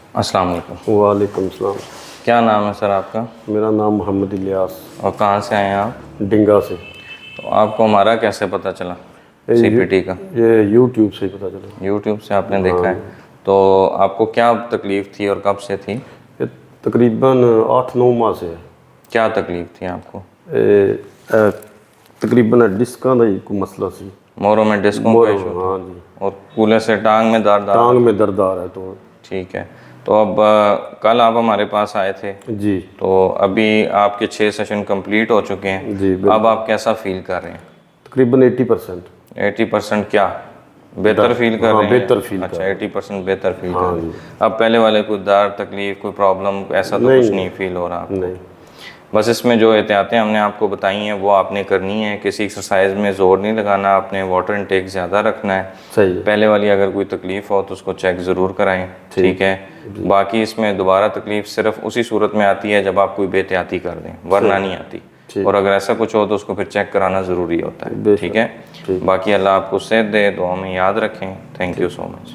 अस्सलाम वालेकुम। वालेकुम सलाम। क्या नाम है सर आपका? मेरा नाम मोहम्मद इलियास, और कहाँ से आए हैं आप? डिंगा से। तो आपको हमारा कैसे पता चला सीपीटी का? ये यूट्यूब से ही पता चला। यूट्यूब से आपने देखा हाँ, है। तो आपको क्या तकलीफ़ थी और कब से थी? ये तकरीबन 8-9 माह से है। क्या तकलीफ़ थी आपको? तकरीबन डिस्कां का ही कोई मसला सी। मोरों में डिस्कों का इशू था हाँ जी, और कूलर से टांग में दर्द आ रहा टांग था? में दर्द आ रहा है तो। ठीक है। तो अब कल आप हमारे पास आए थे, जी तो अभी आपके 6 सेशन कंप्लीट हो चुके हैं। जी अब बिल्कुल, आप कैसा फील कर रहे हैं? तकरीबन 80%। 80% क्या बेहतर फील कर हाँ, रहे हैं? बेहतर फील कर अच्छा, रहे हैं। 80% बेहतर फील कर हाँ रहे हैं। जी। अब पहले वाले कोई दर्द तकलीफ कोई प्रॉब्लम ऐसा तो कुछ नहीं नहीं फील हो रहा आपको? नहीं, बस इसमें जो एहतियातें हमने आपको बताई हैं वो आपने करनी है। किसी एक्सरसाइज में ज़ोर नहीं लगाना, आपने वाटर इनटेक ज़्यादा रखना है। सही है। पहले वाली अगर कोई तकलीफ़ हो तो उसको चेक ज़रूर कराएं, ठीक है? बाकी इसमें दोबारा तकलीफ़ सिर्फ उसी सूरत में आती है जब आप कोई बेहतियाती कर दें, वरना नहीं आती। ठीक। और अगर ऐसा कुछ हो तो उसको फिर चेक कराना ज़रूरी होता है, बेशक। ठीक है? ठीक। बाकी अल्लाह आपको सेहत दे, दुआ में याद रखें। Thank you so much.